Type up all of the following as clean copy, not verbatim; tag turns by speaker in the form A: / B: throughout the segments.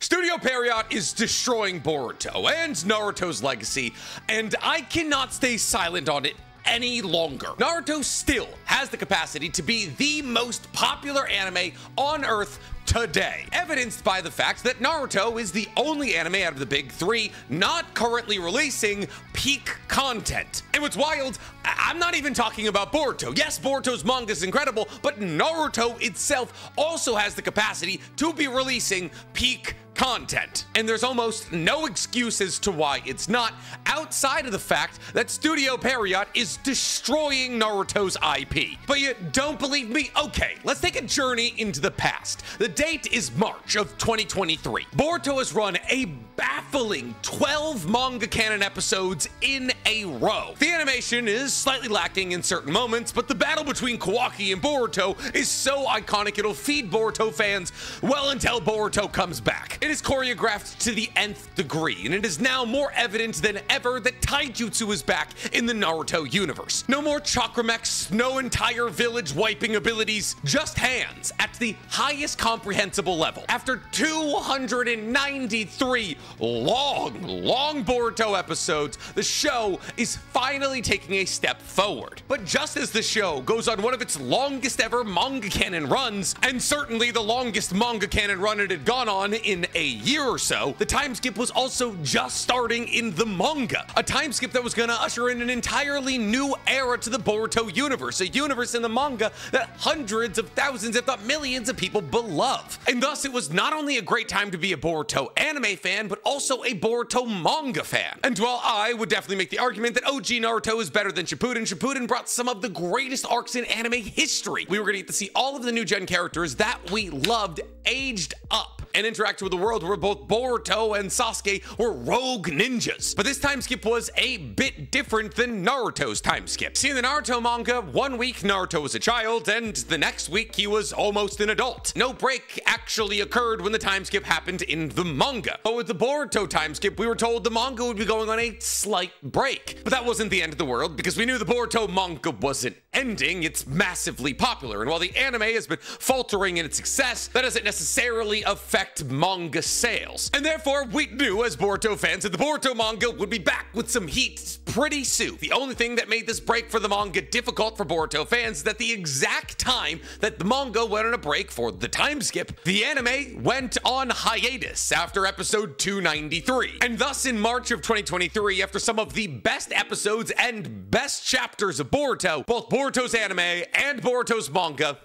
A: Studio Pierrot is destroying Boruto and Naruto's legacy, and I cannot stay silent on it any longer. Naruto still has the capacity to be the most popular anime on Earth today, evidenced by the fact that Naruto is the only anime out of the big three not currently releasing peak content. And what's wild, I'm not even talking about Boruto. Yes, Boruto's manga is incredible, but Naruto itself also has the capacity to be releasing peak content. And there's almost no excuse as to why it's not, outside of the fact that Studio Pierrot is destroying Naruto's IP. But you don't believe me? Okay, let's take a journey into the past. The date is March of 2023. Boruto has run a baffling 12 manga canon episodes in a row. The animation is slightly lacking in certain moments, but the battle between Kawaki and Boruto is so iconic it'll feed Boruto fans well until Boruto comes back. It is choreographed to the nth degree, and it is now more evident than ever that taijutsu is back in the Naruto universe. No more chakra mechs, no entire village wiping abilities, just hands at the highest comprehensible level. After 293 long Boruto episodes, the show is finally taking a step forward. But just as the show goes on one of its longest ever manga canon runs, and certainly the longest manga canon run it had gone on in a year or so, the time skip was also just starting in the manga. A time skip that was gonna usher in an entirely new era to the Boruto universe, a universe in the manga that hundreds of thousands, if not millions of people love. And thus it was not only a great time to be a Boruto anime fan, but also a Boruto manga fan. And while I would definitely make the argument that OG Naruto is better than Shippuden, Shippuden brought some of the greatest arcs in anime history. We were gonna get to see all of the new gen characters that we loved aged up and interact with the world where both Boruto and Sasuke were rogue ninjas. But this time skip was a bit different than Naruto's time skip. See, in the Naruto manga, 1 week Naruto was a child, and the next week he was almost an adult. No break actually occurred when the time skip happened in the manga. But with the Boruto time skip, we were told the manga would be going on a slight break. But that wasn't the end of the world, because we knew the Boruto manga wasn't ending. It's massively popular, and while the anime has been faltering in its success, that doesn't necessarily affect manga sales. And therefore, we knew as Boruto fans that the Boruto manga would be back with some heat pretty soon. The only thing that made this break for the manga difficult for Boruto fans is that the exact time that the manga went on a break for the time skip, the anime went on hiatus after episode 293. And thus in March of 2023, after some of the best episodes and best chapters of Boruto, both Boruto's anime and Boruto's manga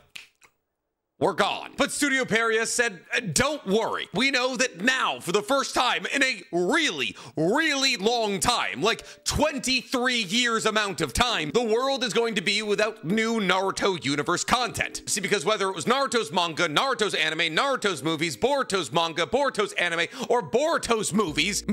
A: were gone. But Studio Pierrot said, don't worry. We know that now, for the first time in a really long time, like 23 years amount of time, the world is going to be without new Naruto universe content. See, because whether it was Naruto's manga, Naruto's anime, Naruto's movies, Boruto's manga, Boruto's anime, or Boruto's movies,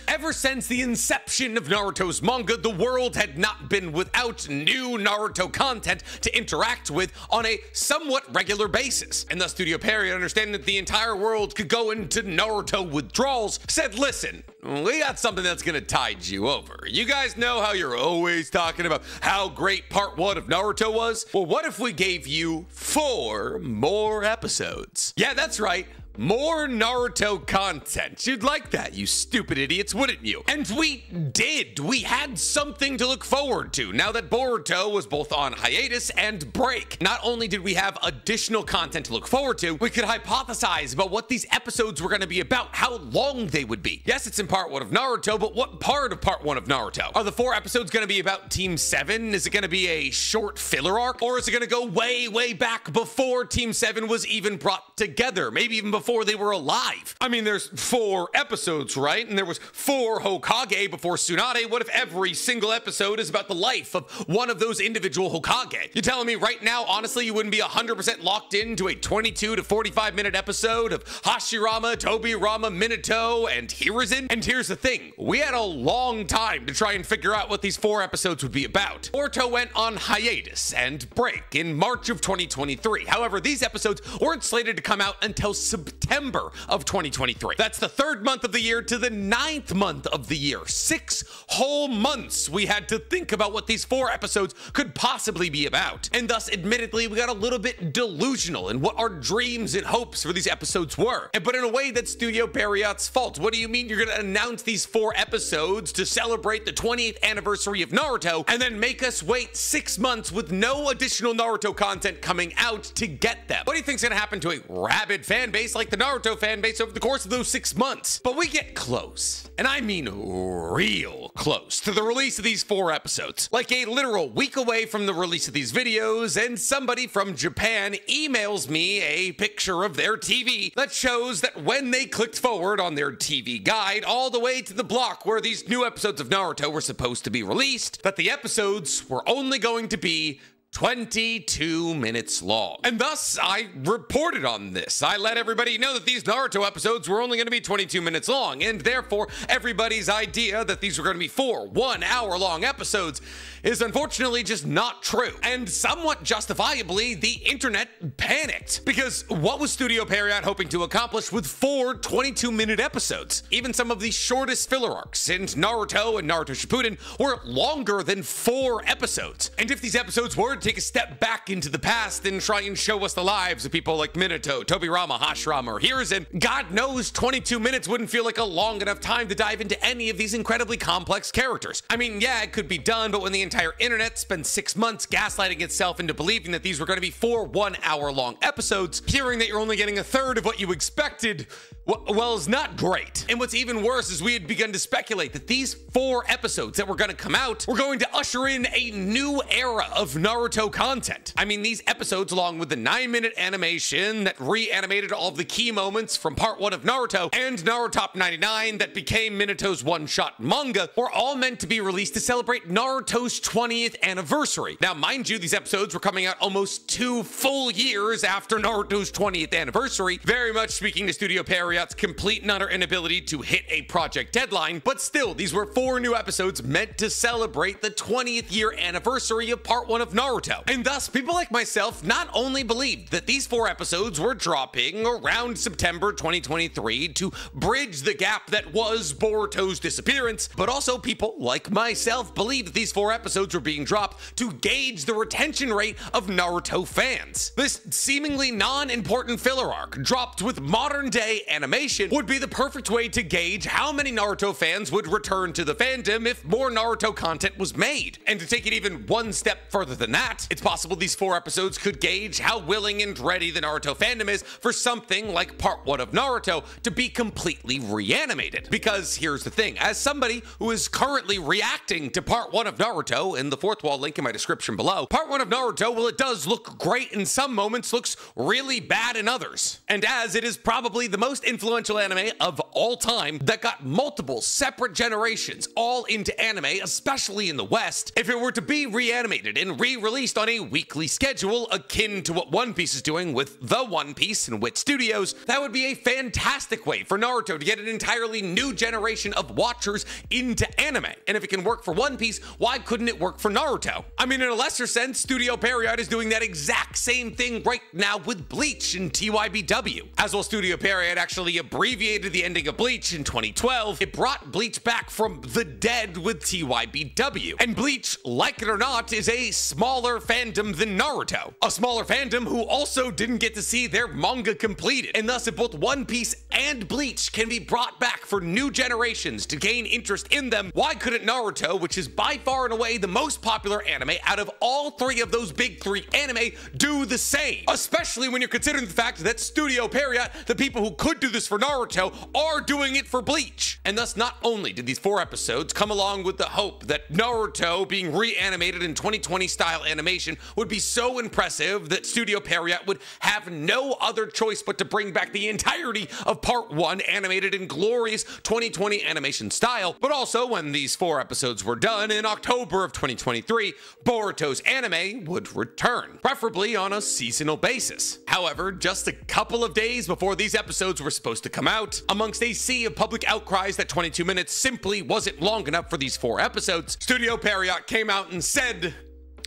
A: ever since the inception of Naruto's manga, the world had not been without new Naruto content to interact with on a somewhat regular basis. And thus Studio Pierrot, understanding that the entire world could go into Naruto withdrawals, said, listen, we got something that's gonna tide you over. You guys know how you're always talking about how great part 1 of Naruto was? Well, what if we gave you 4 more episodes? Yeah, that's right. More Naruto content. You'd like that, you stupid idiots, wouldn't you? And we did. We had something to look forward to now that Boruto was both on hiatus and break. Not only did we have additional content to look forward to, we could hypothesize about what these episodes were going to be about, how long they would be. Yes, it's in part 1 of Naruto, but what part of part 1 of Naruto? Are the 4 episodes going to be about Team 7? Is it going to be a short filler arc? Or is it going to go way back before Team 7 was even brought together? Maybe even before they were alive. I mean, there's 4 episodes, right? And there was 4 Hokage before Tsunade. What if every single episode is about the life of one of those individual Hokage? You're telling me right now, honestly, you wouldn't be 100% locked into a 22 to 45 minute episode of Hashirama, Tobirama, Minato, and Hiruzen? And here's the thing, we had a long time to try and figure out what these 4 episodes would be about. Boruto went on hiatus and break in March of 2023. However, these episodes weren't slated to come out until September September of 2023. That's the 3rd month of the year to the 9th month of the year. 6 whole months we had to think about what these 4 episodes could possibly be about. And thus, admittedly, we got a little bit delusional in what our dreams and hopes for these episodes were. But in a way, that's Studio Pierrot's fault. What do you mean you're gonna announce these 4 episodes to celebrate the 20th anniversary of Naruto and then make us wait 6 months with no additional Naruto content coming out to get them? What do you think's gonna happen to a rabid fan base like the Naruto fan base over the course of those 6 months? But we get close, and I mean real close, to the release of these 4 episodes. Like a literal week away from the release of these videos, and somebody from Japan emails me a picture of their TV that shows that when they clicked forward on their TV guide all the way to the block where these new episodes of Naruto were supposed to be released, that the episodes were only going to be 22 minutes long. And thus, I reported on this. I let everybody know that these Naruto episodes were only going to be 22 minutes long, and therefore, everybody's idea that these were going to be 4 one-hour-long episodes is unfortunately just not true. And somewhat justifiably, the internet panicked. Because what was Studio Pierrot hoping to accomplish with 4 22-minute episodes? Even some of the shortest filler arcs in Naruto and Naruto Shippuden were longer than 4 episodes. And if these episodes were to take a step back into the past and try and show us the lives of people like Minato, Tobirama, Hashirama, or Hiruzen, God knows 22 minutes wouldn't feel like a long enough time to dive into any of these incredibly complex characters. I mean, yeah, it could be done, but when the entire internet spent 6 months gaslighting itself into believing that these were going to be 4 one-hour-long episodes, hearing that you're only getting a third of what you expected, well, is not great. And what's even worse is we had begun to speculate that these 4 episodes that were going to come out were going to usher in a new era of Naruto content. I mean, these episodes, along with the 9-minute animation that reanimated all of the key moments from part 1 of Naruto and Naruto Top 99 that became Minato's one-shot manga, were all meant to be released to celebrate Naruto's 20th anniversary. Now, mind you, these episodes were coming out almost 2 full years after Naruto's 20th anniversary, very much speaking to Studio Pierrot's complete and utter inability to hit a project deadline, but still, these were 4 new episodes meant to celebrate the 20th year anniversary of part 1 of Naruto. And thus, people like myself not only believed that these 4 episodes were dropping around September 2023 to bridge the gap that was Boruto's disappearance, but also people like myself believed that these 4 episodes were being dropped to gauge the retention rate of Naruto fans. This seemingly non-important filler arc, dropped with modern-day animation, would be the perfect way to gauge how many Naruto fans would return to the fandom if more Naruto content was made. And to take it even one step further than that, it's possible these 4 episodes could gauge how willing and ready the Naruto fandom is for something like part 1 of Naruto to be completely reanimated. Because here's the thing, as somebody who is currently reacting to part 1 of Naruto, in the 4th wall link in my description below, part 1 of Naruto, well, it does look great in some moments, looks really bad in others. And as it is probably the most influential anime of all time that got multiple separate generations all into anime, especially in the West, if it were to be reanimated and re-released on a weekly schedule akin to what One Piece is doing with The One Piece and Wit Studios, that would be a fantastic way for Naruto to get an entirely new generation of watchers into anime. And if it can work for One Piece, why couldn't it work for Naruto? I mean, in a lesser sense, Studio Pierrot is doing that exact same thing right now with Bleach and TYBW. As well, Studio Pierrot actually abbreviated the ending of Bleach in 2012. It brought Bleach back from the dead with TYBW. And Bleach, like it or not, is a smaller fandom than Naruto. A smaller fandom who also didn't get to see their manga completed. And thus, if both One Piece and Bleach can be brought back for new generations to gain interest in them, why couldn't Naruto, which is by far and away the most popular anime out of all 3 of those big 3 anime, do the same? Especially when you're considering the fact that Studio Pierrot, the people who could do this for Naruto, are doing it for Bleach. And thus, not only did these 4 episodes come along with the hope that Naruto being reanimated in 2020 style animation would be so impressive that Studio Pierrot would have no other choice but to bring back the entirety of part 1 animated in glorious 2020 animation style. But also, when these 4 episodes were done in October of 2023, Boruto's anime would return, preferably on a seasonal basis. However, just a couple of days before these episodes were supposed to come out, amongst a sea of public outcries that 22 minutes simply wasn't long enough for these 4 episodes, Studio Pierrot came out and said,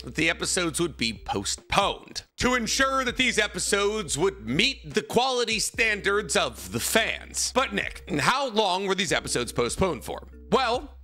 A: that the episodes would be postponed to ensure that these episodes would meet the quality standards of the fans. But Nick, how long were these episodes postponed for? Well,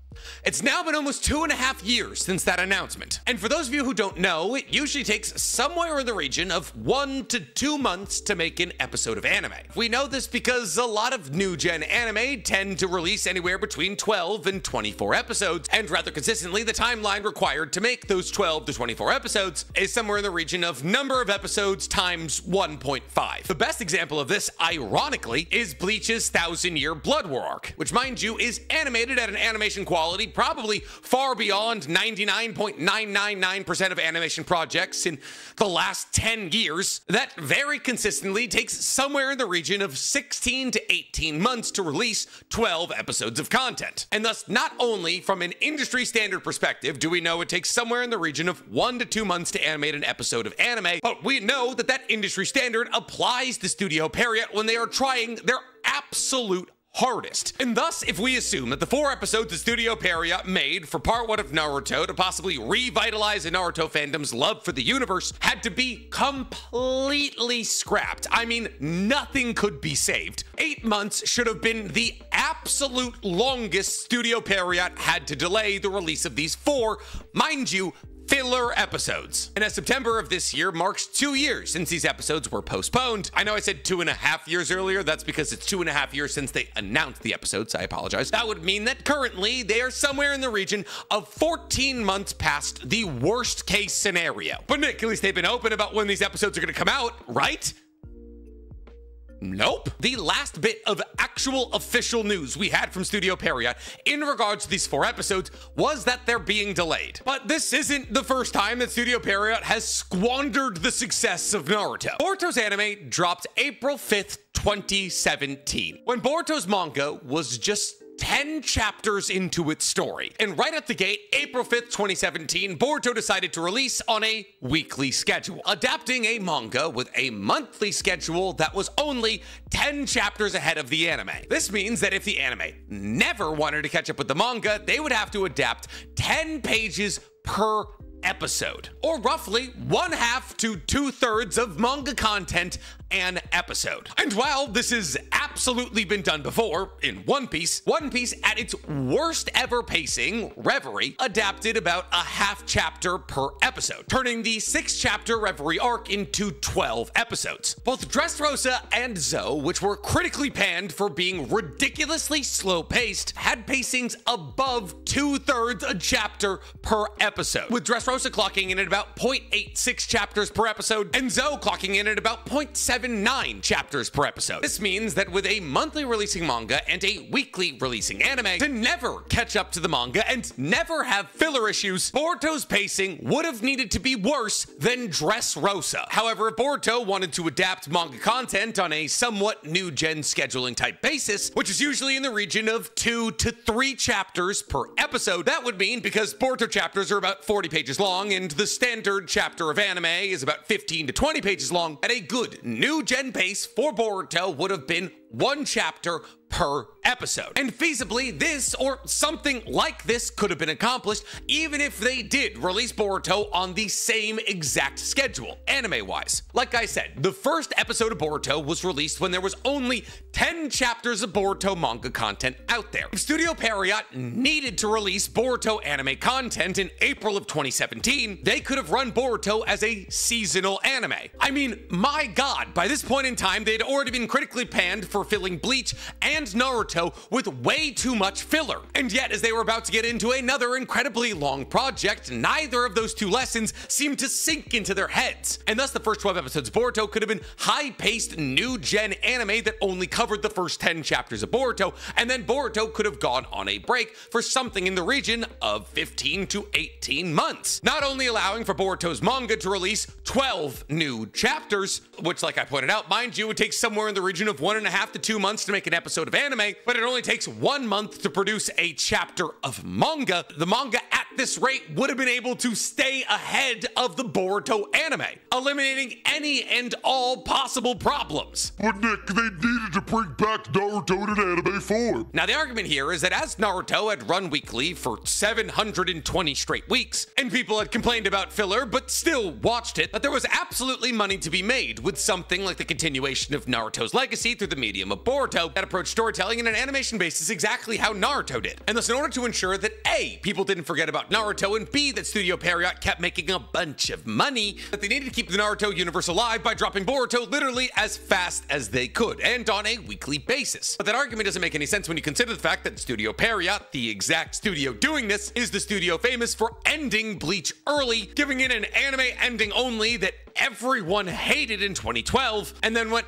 A: it's now been almost 2.5 years since that announcement. And for those of you who don't know, it usually takes somewhere in the region of 1 to 2 months to make an episode of anime. We know this because a lot of new gen anime tend to release anywhere between 12 and 24 episodes, and rather consistently, the timeline required to make those 12 to 24 episodes is somewhere in the region of number of episodes times 1.5. The best example of this, ironically, is Bleach's 1,000-Year Blood War arc, which, mind you, is animated at an animation quality probably far beyond 99.999% of animation projects in the last 10 years, that very consistently takes somewhere in the region of 16 to 18 months to release 12 episodes of content. And thus, not only from an industry standard perspective do we know it takes somewhere in the region of 1 to 2 months to animate an episode of anime, but we know that that industry standard applies to Studio Pierrot when they are trying their absolute hardest. And thus, if we assume that the 4 episodes that Studio Pierrot made for part 1 of Naruto to possibly revitalize the Naruto fandom's love for the universe had to be completely scrapped, I mean, nothing could be saved, 8 months should have been the absolute longest Studio Pierrot had to delay the release of these 4, mind you, filler episodes. And as September of this year marks 2 years since these episodes were postponed. I know I said 2.5 years earlier. That's because it's 2.5 years since they announced the episodes. I apologize. That would mean that currently they are somewhere in the region of 14 months past the worst case scenario. But Nick, at least they've been open about when these episodes are going to come out, right? Nope. The last bit of actual official news we had from Studio Pierrot in regards to these 4 episodes was that they're being delayed. But this isn't the first time that Studio Pierrot has squandered the success of Naruto. Boruto's anime dropped April 5th, 2017, when Boruto's manga was just 10 chapters into its story. And right at the gate, April 5th, 2017, Boruto decided to release on a weekly schedule, adapting a manga with a monthly schedule that was only 10 chapters ahead of the anime. This means that if the anime never wanted to catch up with the manga, they would have to adapt 10 pages per episode, or roughly 1/2 to 2/3 of manga content an episode. And while this has absolutely been done before in One Piece at its worst ever pacing, Reverie, adapted about a half chapter per episode, turning the 6-chapter Reverie arc into 12 episodes. Both Dressrosa and Zoe, which were critically panned for being ridiculously slow-paced, had pacings above 2/3 a chapter per episode, with Dressrosa clocking in at about 0.86 chapters per episode, and Zoe clocking in at about 0.79 chapters per episode. This means that with a monthly releasing manga and a weekly releasing anime, to never catch up to the manga and never have filler issues, Boruto's pacing would have needed to be worse than Dressrosa. However, if Boruto wanted to adapt manga content on a somewhat new-gen scheduling type basis, which is usually in the region of 2 to 3 chapters per episode, that would mean, because Boruto chapters are about 40 pages long and the standard chapter of anime is about 15 to 20 pages long, at a good new-gen pace for Boruto would have been 1 chapter per episode. And feasibly, this or something like this could have been accomplished even if they did release Boruto on the same exact schedule, anime-wise. Like I said, the first episode of Boruto was released when there was only 10 chapters of Boruto manga content out there. If Studio Pierrot needed to release Boruto anime content in April of 2017, they could have run Boruto as a seasonal anime. I mean, my god, by this point in time, they'd already been critically panned for filling Bleach and Naruto with way too much filler. And yet, as they were about to get into another incredibly long project, neither of those 2 lessons seemed to sink into their heads. And thus, the first 12 episodes of Boruto could have been high-paced, new-gen anime that only covered the first 10 chapters of Boruto, and then Boruto could have gone on a break for something in the region of 15 to 18 months. Not only allowing for Boruto's manga to release 12 new chapters, which, like I pointed out, mind you, would take somewhere in the region of 1.5 to 2 months to make an episode episode of anime, but it only takes 1 month to produce a chapter of manga, the manga at this rate would have been able to stay ahead of the Boruto anime, eliminating any and all possible problems.
B: But Nick, they needed to bring back Naruto in an anime form.
A: Now the argument here is that as Naruto had run weekly for 720 straight weeks, and people had complained about filler but still watched it, that there was absolutely money to be made with something like the continuation of Naruto's legacy through the medium of Boruto that approached storytelling in an animation basis exactly how Naruto did. And thus in order to ensure that A, people didn't forget about Naruto, and B, that Studio Pierrot kept making a bunch of money, that they needed to keep the Naruto universe alive by dropping Boruto literally as fast as they could, and on a weekly basis. But that argument doesn't make any sense when you consider the fact that Studio Pierrot, the exact studio doing this, is the studio famous for ending Bleach early, giving it an anime ending only that everyone hated in 2012, and then went,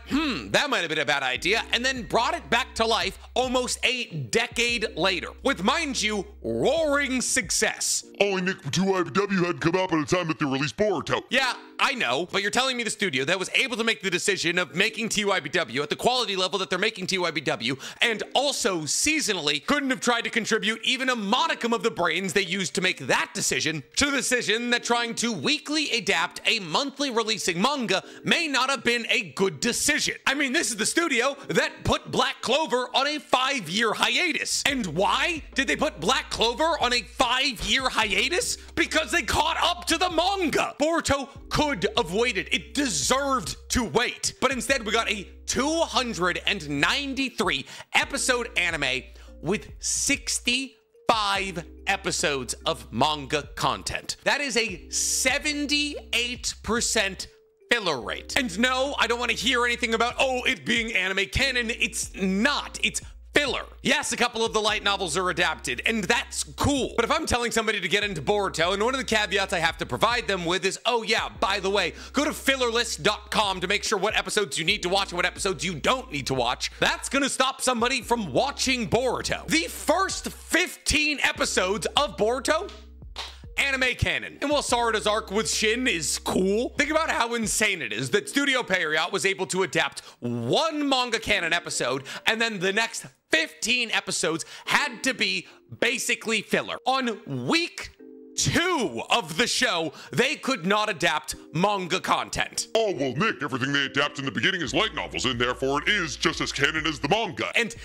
A: that might have been a bad idea, and then brought it back to life almost a decade later, with, mind you, roaring success.
B: Only Nick from 2IBW hadn't come out by the time that they released Boruto.
A: Yeah, I know, but you're telling me the studio that was able to make the decision of making TYBW at the quality level that they're making TYBW, and also seasonally, couldn't have tried to contribute even a modicum of the brains they used to make that decision to the decision that trying to weekly adapt a monthly releasing manga may not have been a good decision. I mean, this is the studio that put Black Clover on a 5-year hiatus. And why did they put Black Clover on a 5-year hiatus? Because they caught up to the manga. Boruto could have waited. It deserved to wait. But instead, we got a 293 episode anime with 65 episodes of manga content. That is a 78% filler rate. And no, I don't want to hear anything about, oh, it being anime canon. It's not. It's filler. Yes, a couple of the light novels are adapted, and that's cool. But if I'm telling somebody to get into Boruto, and one of the caveats I have to provide them with is, oh yeah, by the way, go to fillerlist.com to make sure what episodes you need to watch and what episodes you don't need to watch. That's gonna stop somebody from watching Boruto. The first 15 episodes of Boruto, anime canon. And while Sarada's arc with Shin is cool, think about how insane it is that Studio Pierrot was able to adapt one manga canon episode, and then the next 15 episodes had to be basically filler. On week 2 of the show, they could not adapt manga content.
B: Oh, well, Nick, everything they adapt in the beginning is light novels, and therefore it is just as canon as the manga.
A: And,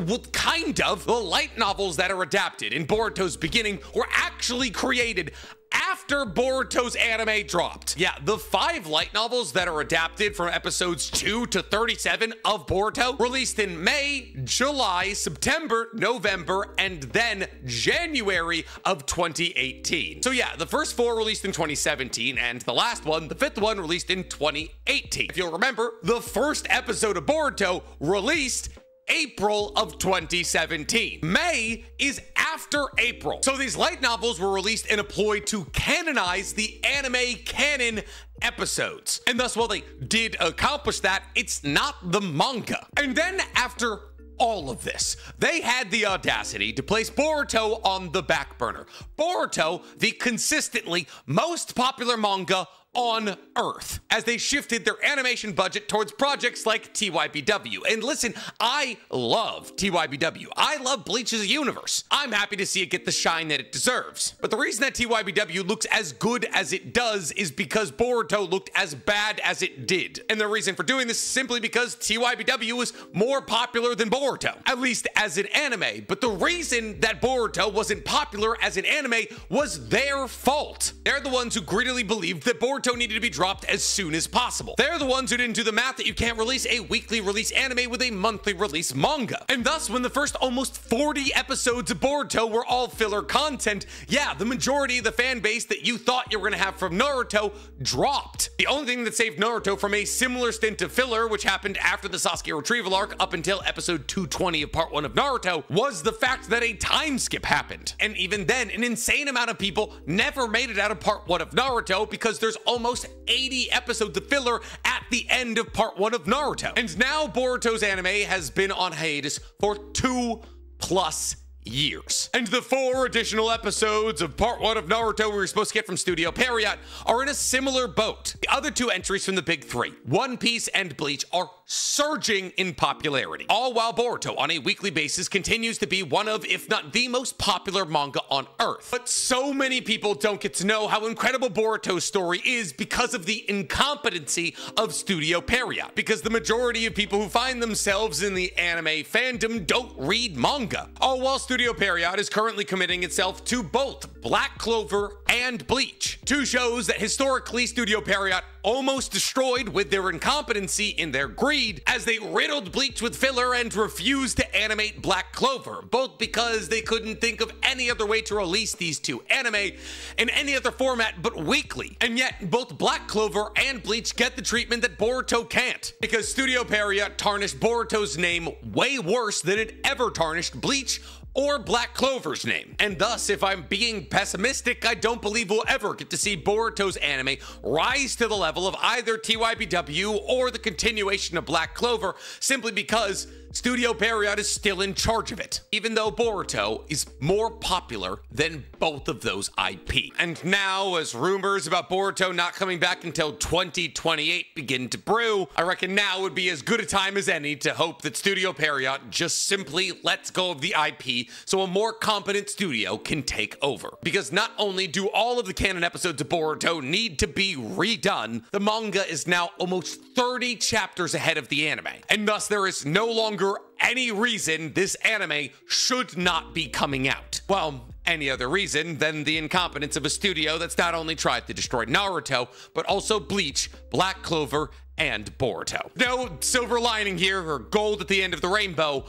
A: well, kind of. The light novels that are adapted in Boruto's beginning were actually created after Boruto's anime dropped. Yeah, the 5 light novels that are adapted from episodes 2 to 37 of Boruto released in May, July, September, November, and then January of 2018. So yeah, the first 4 released in 2017, and the last one, the 5th one, released in 2018. If you'll remember, the first episode of Boruto released April of 2017. May is after April. So these light novels were released and employed to canonize the anime canon episodes. And thus, while they did accomplish that, it's not the manga. And then after all of this, they had the audacity to place Boruto on the back burner. Boruto, the consistently most popular manga on Earth, as they shifted their animation budget towards projects like TYBW. And listen, I love TYBW. I love Bleach's universe. I'm happy to see it get the shine that it deserves. But the reason that TYBW looks as good as it does is because Boruto looked as bad as it did. And the reason for doing this is simply because TYBW was more popular than Boruto, at least as an anime. But the reason that Boruto wasn't popular as an anime was their fault. They're the ones who greedily believed that Boruto needed to be dropped as soon as possible. They're the ones who didn't do the math that you can't release a weekly release anime with a monthly release manga. And thus, when the first almost 40 episodes of Boruto were all filler content, yeah, the majority of the fan base that you thought you were gonna have from Naruto dropped. The only thing that saved Naruto from a similar stint of filler, which happened after the Sasuke retrieval arc up until episode 220 of part 1 of Naruto, was the fact that a time skip happened. And even then, an insane amount of people never made it out of part 1 of Naruto because there's almost 80 episodes of filler at the end of part 1 of Naruto. And now Boruto's anime has been on hiatus for 2+ years. And the 4 additional episodes of part 1 of Naruto we were supposed to get from Studio Pierrot are in a similar boat. The other 2 entries from the big 3, One Piece and Bleach, are surging in popularity, all while Boruto on a weekly basis continues to be one of, if not the most popular manga on Earth. But so many people don't get to know how incredible Boruto's story is because of the incompetency of Studio Pierrot, because the majority of people who find themselves in the anime fandom don't read manga. All while Studio Pierrot is currently committing itself to both Black Clover and Bleach, 2 shows that historically Studio Pierrot almost destroyed with their incompetency in their greed, as they riddled Bleach with filler and refused to animate Black Clover, both because they couldn't think of any other way to release these 2 anime in any other format but weekly. And yet both Black Clover and Bleach get the treatment that Boruto can't, because Studio Pierrot tarnished Boruto's name way worse than it ever tarnished Bleach or Black Clover's name. And thus, if I'm being pessimistic, I don't believe we'll ever get to see Boruto's anime rise to the level of either TYBW or the continuation of Black Clover, simply because Studio Pierrot is still in charge of it, even though Boruto is more popular than both of those IP. And now, as rumors about Boruto not coming back until 2028 begin to brew, I reckon now would be as good a time as any to hope that Studio Pierrot just simply lets go of the IP so a more competent studio can take over. Because not only do all of the canon episodes of Boruto need to be redone, the manga is now almost 30 chapters ahead of the anime, and thus there is no longer any reason this anime should not be coming out. Well, any other reason than the incompetence of a studio that's not only tried to destroy Naruto, but also Bleach, Black Clover, and Boruto. No silver lining here or gold at the end of the rainbow.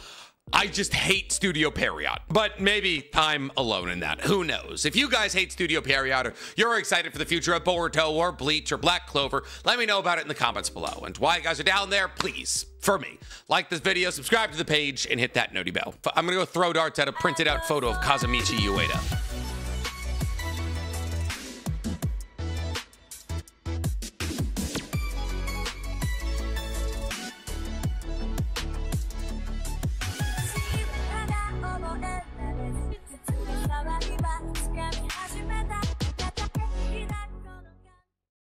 A: I just hate Studio Pierrot, but maybe I'm alone in that. Who knows? If you guys hate Studio Pierrot or you're excited for the future of Boruto or Bleach or Black Clover, let me know about it in the comments below. And while you guys are down there, please, for me, like this video, subscribe to the page, and hit that noti bell. I'm gonna go throw darts at a printed out photo of Kazamichi Ueda.